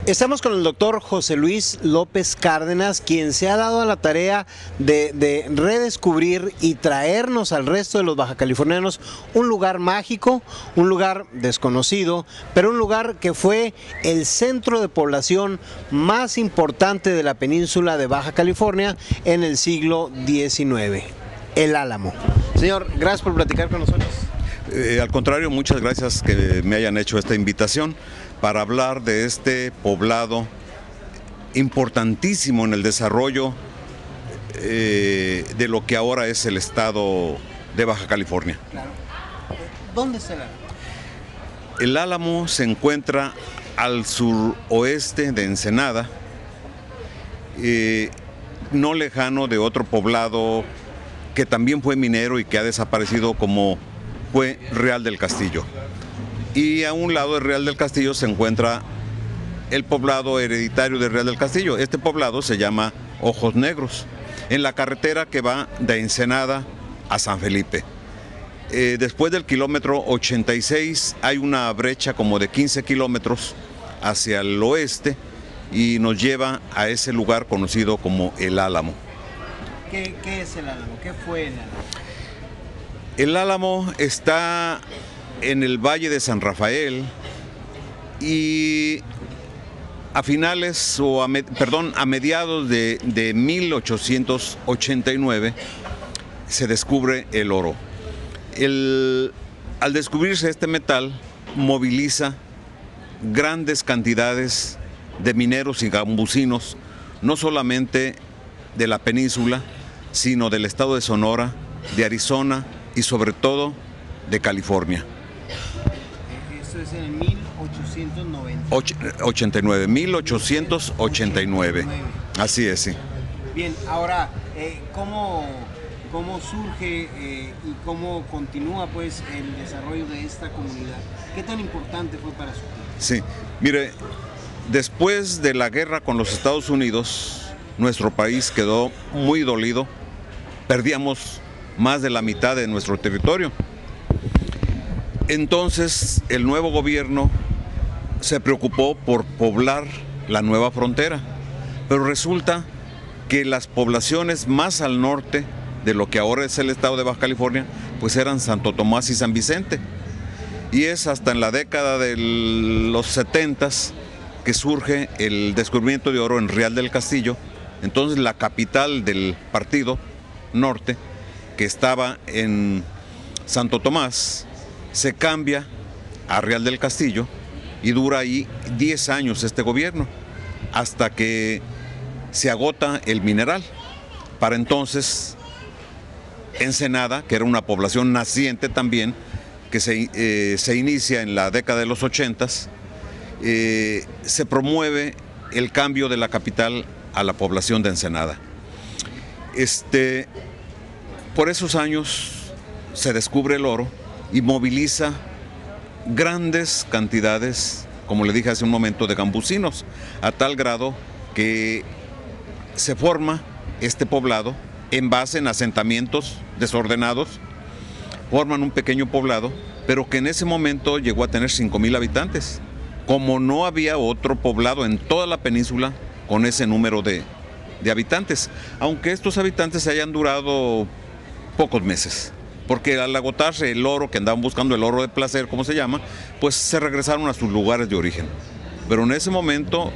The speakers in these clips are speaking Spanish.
Estamos con el doctor José Luis López Cárdenas, quien se ha dado a la tarea de redescubrir y traernos al resto de los bajacalifornianos un lugar mágico, un lugar desconocido, pero un lugar que fue el centro de población más importante de la península de Baja California en el siglo XIX, El Álamo. Señor, gracias por platicar con nosotros. Al contrario, muchas gracias que me hayan hecho esta invitación para hablar de este poblado importantísimo en el desarrollo de lo que ahora es el estado de Baja California. Claro. ¿Dónde está el Álamo? El Álamo se encuentra al suroeste de Ensenada, no lejano de otro poblado que también fue minero y que ha desaparecido, como fue Real del Castillo. Y a un lado de Real del Castillo se encuentra el poblado hereditario de Real del Castillo. Este poblado se llama Ojos Negros, en la carretera que va de Ensenada a San Felipe. Después del kilómetro 86 hay una brecha como de 15 kilómetros hacia el oeste y nos lleva a ese lugar conocido como El Álamo. ¿Qué es el Álamo? ¿Qué fue el Álamo? El Álamo está en el Valle de San Rafael y a mediados de 1889 se descubre el oro. Al descubrirse este metal, moviliza grandes cantidades de mineros y gambusinos, no solamente de la península, sino del estado de Sonora, de Arizona y sobre todo de California. Eso es en 1889. Así es, sí. Bien, ahora, ¿cómo surge y cómo continúa pues el desarrollo de esta comunidad? ¿Qué tan importante fue para su vida? Sí, mire, después de la guerra con los Estados Unidos, nuestro país quedó muy dolido, perdíamos más de la mitad de nuestro territorio. Entonces el nuevo gobierno se preocupó por poblar la nueva frontera, pero resulta que las poblaciones más al norte de lo que ahora es el estado de Baja California, pues eran Santo Tomás y San Vicente. Y es hasta en la década de los 70s que surge el descubrimiento de oro en Real del Castillo. Entonces la capital del partido norte, que estaba en Santo Tomás, se cambia a Real del Castillo y dura ahí 10 años este gobierno, hasta que se agota el mineral. Para entonces, Ensenada, que era una población naciente también, que se inicia en la década de los 80s, se promueve el cambio de la capital a la población de Ensenada. Por esos años se descubre el oro y moviliza grandes cantidades, como le dije hace un momento, de gambusinos, a tal grado que se forma este poblado en base en asentamientos desordenados, forman un pequeño poblado, pero que en ese momento llegó a tener 5,000 habitantes, como no había otro poblado en toda la península con ese número de habitantes, aunque estos habitantes hayan durado pocos meses, porque al agotarse el oro, que andaban buscando el oro de placer, como se llama, pues se regresaron a sus lugares de origen. Pero en ese momento,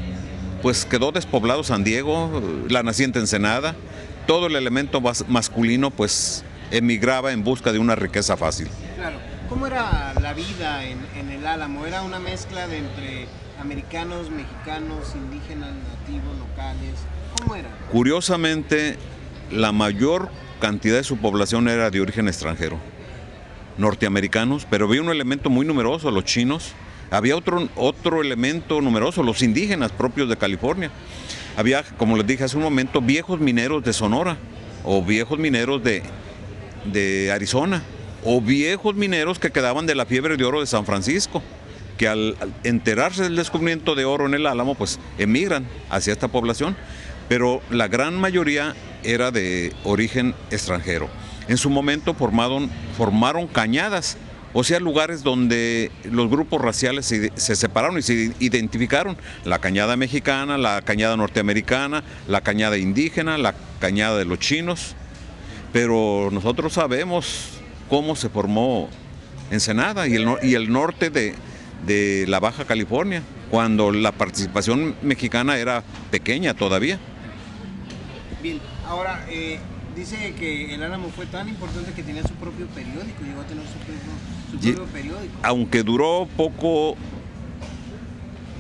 pues quedó despoblado San Diego, la naciente Ensenada, todo el elemento masculino, pues emigraba en busca de una riqueza fácil. Claro. ¿Cómo era la vida en el Álamo? ¿Era una mezcla de entre americanos, mexicanos, indígenas, nativos, locales? ¿Cómo era? Curiosamente, la mayor cantidad de su población era de origen extranjero, norteamericanos, pero había un elemento muy numeroso, los chinos. Había otro elemento numeroso, los indígenas propios de California. Había, como les dije hace un momento, viejos mineros de Sonora, o viejos mineros de Arizona, o viejos mineros que quedaban de la fiebre de oro de San Francisco, que al enterarse del descubrimiento de oro en el Álamo, pues emigran hacia esta población, pero la gran mayoría era de origen extranjero. En su momento formaron cañadas O sea, lugares donde los grupos raciales se separaron y se identificaron. La cañada mexicana, la cañada norteamericana, la cañada indígena, la cañada de los chinos. Pero nosotros sabemos cómo se formó Ensenada y el norte de la Baja California, cuando la participación mexicana era pequeña todavía. Bien, ahora dice que el Álamo fue tan importante que tenía su propio periódico, llegó a tener su propio periódico. Aunque duró poco,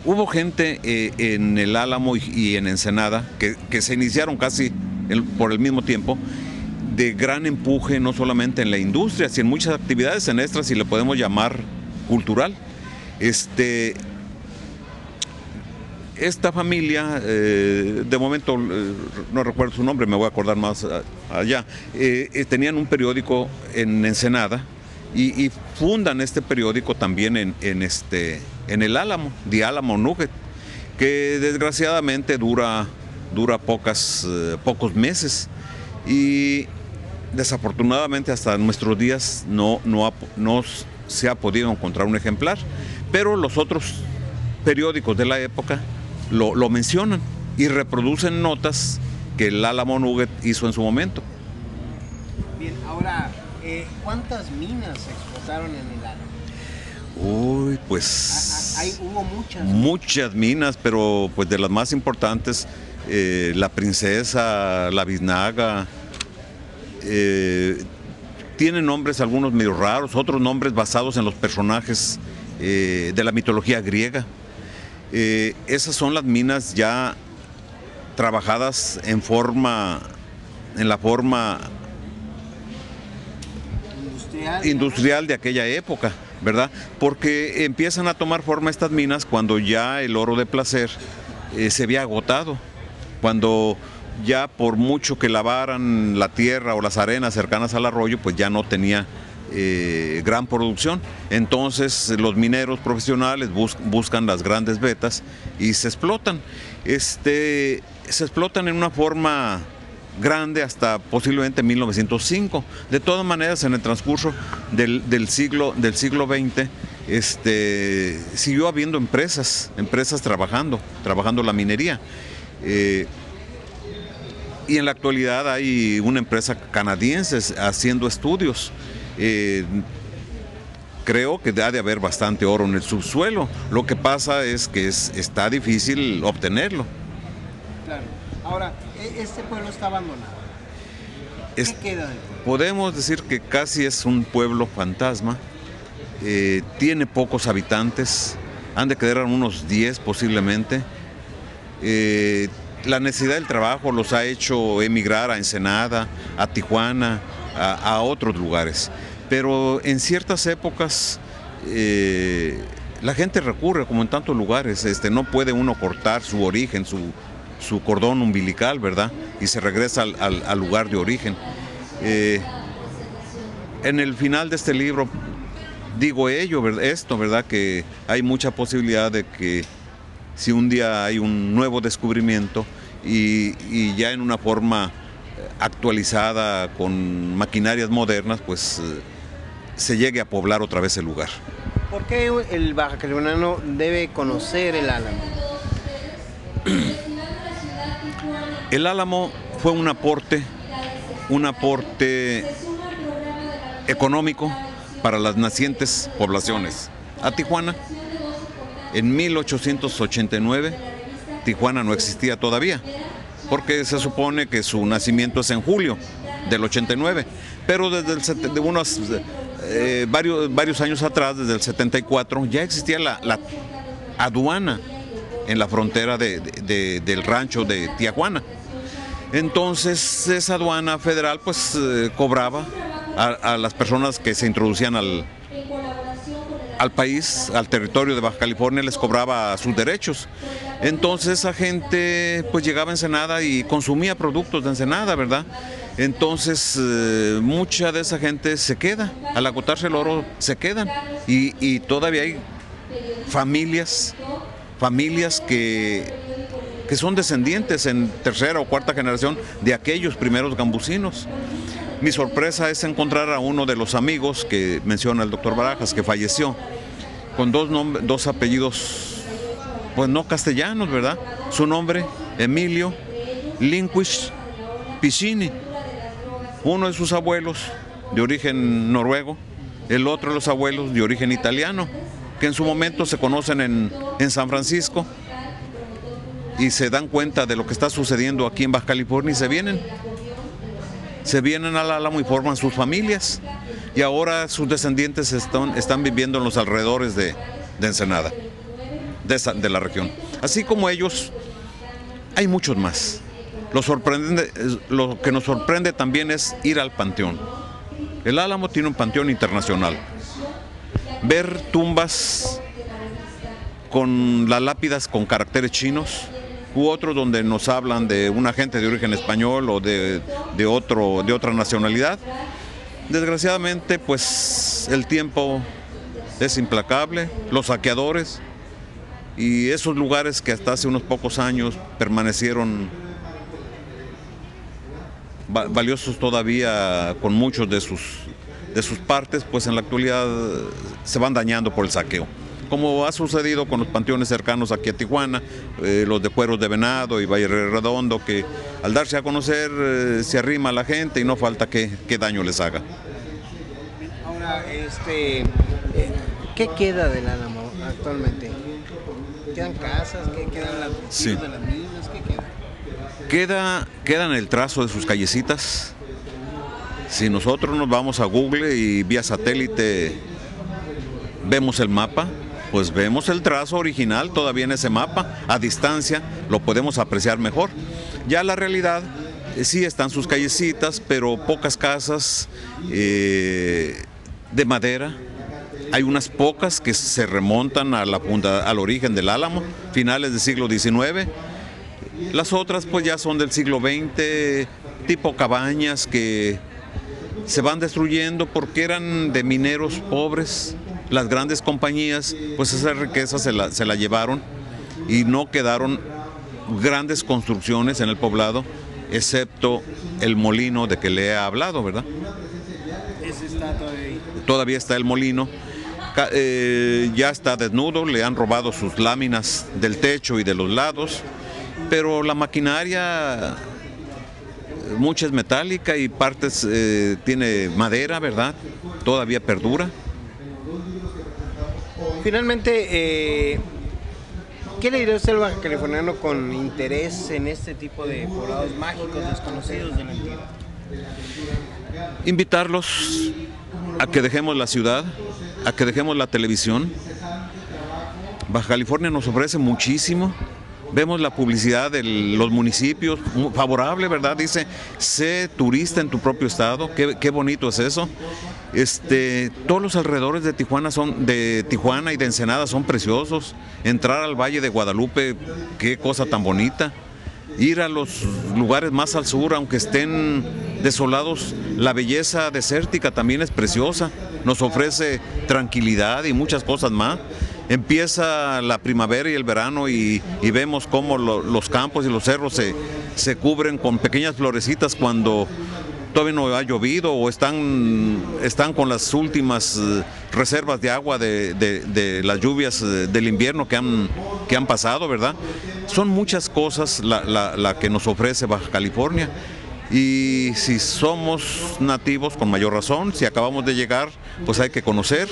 hubo gente en el Álamo y en Ensenada que se iniciaron casi por el mismo tiempo, de gran empuje, no solamente en la industria, sino en muchas actividades, en extras, si le podemos llamar cultural. Esta familia, de momento no recuerdo su nombre, me voy a acordar más allá, tenían un periódico en Ensenada y fundan este periódico también en el Álamo, The Alamo Nugget, que desgraciadamente dura pocos meses y desafortunadamente hasta nuestros días no se ha podido encontrar un ejemplar, pero los otros periódicos de la época lo mencionan y reproducen notas que el Alamo Nugget hizo en su momento. Bien, ahora, ¿cuántas minas se explotaron en el Álamo? Uy, pues hubo muchas. Muchas minas, pero pues de las más importantes, la Princesa, la Biznaga, tienen nombres algunos medio raros, otros nombres basados en los personajes de la mitología griega. Esas son las minas ya trabajadas en la forma industrial de aquella época, ¿verdad? Porque empiezan a tomar forma estas minas cuando ya el oro de placer se había agotado, cuando ya por mucho que lavaran la tierra o las arenas cercanas al arroyo, pues ya no tenía gran producción. Entonces los mineros profesionales buscan las grandes vetas y se explotan. Se explotan en una forma grande hasta posiblemente 1905. De todas maneras, en el transcurso del siglo XX, siguió habiendo empresas trabajando la minería. Y en la actualidad hay una empresa canadiense haciendo estudios. Creo que ha de haber bastante oro en el subsuelo. Lo que pasa es que está difícil obtenerlo. Claro. Ahora, este pueblo está abandonado. ¿Qué queda del pueblo? Podemos decir que casi es un pueblo fantasma. Tiene pocos habitantes. Han de quedar unos 10 posiblemente. La necesidad del trabajo los ha hecho emigrar a Ensenada, a Tijuana, a otros lugares. Pero en ciertas épocas la gente recurre, como en tantos lugares, no puede uno cortar su origen, su cordón umbilical, ¿verdad? Y se regresa al lugar de origen. En el final de este libro digo esto, ¿verdad? Que hay mucha posibilidad de que si un día hay un nuevo descubrimiento y ya en una forma actualizada con maquinarias modernas, pues se llegue a poblar otra vez el lugar. ¿Por qué el baja californiano debe conocer el Álamo? El Álamo fue un aporte económico para las nacientes poblaciones. A Tijuana, en 1889, Tijuana no existía todavía, porque se supone que su nacimiento es en julio del 89, pero desde varios años atrás, desde el 74, ya existía la aduana en la frontera del rancho de Tijuana. Entonces esa aduana federal pues cobraba a las personas que se introducían al país, al territorio de Baja California, les cobraba sus derechos. Entonces esa gente pues llegaba a Ensenada y consumía productos de Ensenada, ¿verdad? Entonces mucha de esa gente se queda, al agotarse el oro se quedan y todavía hay familias que son descendientes en tercera o cuarta generación de aquellos primeros gambusinos. Mi sorpresa es encontrar a uno de los amigos que menciona el doctor Barajas, que falleció, con dos apellidos, pues no castellanos, ¿verdad? Su nombre, Emilio Lindqvist Piccini. Uno de sus abuelos de origen noruego, el otro de los abuelos de origen italiano, que en su momento se conocen en San Francisco y se dan cuenta de lo que está sucediendo aquí en Baja California y se vienen al Álamo y forman sus familias, y ahora sus descendientes están viviendo en los alrededores de Ensenada, de la región. Así como ellos, hay muchos más. Lo que nos sorprende también es ir al panteón. El Álamo tiene un panteón internacional. Ver tumbas con las lápidas con caracteres chinos, u otros donde nos hablan de una gente de origen español o de otra nacionalidad. Desgraciadamente, pues el tiempo es implacable, los saqueadores y esos lugares que hasta hace unos pocos años permanecieron valiosos todavía con muchos de sus partes, pues en la actualidad se van dañando por el saqueo. Como ha sucedido con los panteones cercanos aquí a Tijuana, los de Cueros de Venado y Valle Redondo, que al darse a conocer se arrima a la gente y no falta que daño les haga. Ahora, ¿qué queda del Álamo actualmente? ¿Quedan casas? ¿Qué quedan las sí. de las minas? ¿Qué queda? Quedan el trazo de sus callecitas. Si nosotros nos vamos a Google y vía satélite vemos el mapa, pues vemos el trazo original todavía en ese mapa. A distancia lo podemos apreciar mejor. Ya la realidad, sí están sus callecitas, pero pocas casas de madera. Hay unas pocas que se remontan al origen del Álamo, finales del siglo XIX. Las otras pues ya son del siglo XX, tipo cabañas que se van destruyendo porque eran de mineros pobres. Las grandes compañías, pues esa riqueza se la llevaron y no quedaron grandes construcciones en el poblado, excepto el molino de que le he hablado, ¿verdad? Ese está todavía ahí. Todavía está el molino. Ya está desnudo, le han robado sus láminas del techo y de los lados, pero la maquinaria, mucha es metálica y partes tiene madera, ¿verdad? Todavía perdura. Finalmente, ¿qué le diría usted al baja californiano con interés en este tipo de poblados mágicos desconocidos de la entidad? Invitarlos a que dejemos la ciudad, a que dejemos la televisión. Baja California nos ofrece muchísimo. Vemos la publicidad de los municipios, favorable, ¿verdad? Dice, sé turista en tu propio estado. Qué bonito es eso. Todos los alrededores de Tijuana y de Ensenada son preciosos. Entrar al Valle de Guadalupe, qué cosa tan bonita. Ir a los lugares más al sur, aunque estén desolados, la belleza desértica también es preciosa. Nos ofrece tranquilidad y muchas cosas más. Empieza la primavera y el verano y vemos cómo los campos y los cerros se cubren con pequeñas florecitas cuando todavía no ha llovido o están con las últimas reservas de agua de las lluvias del invierno que han pasado, ¿verdad? Son muchas cosas la que nos ofrece Baja California. Y si somos nativos, con mayor razón. Si acabamos de llegar, pues hay que conocer.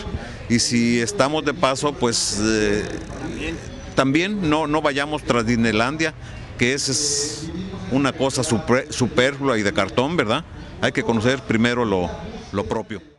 Y si estamos de paso, pues también no vayamos tras Disneylandia, que es una cosa superflua y de cartón, ¿verdad? Hay que conocer primero lo propio.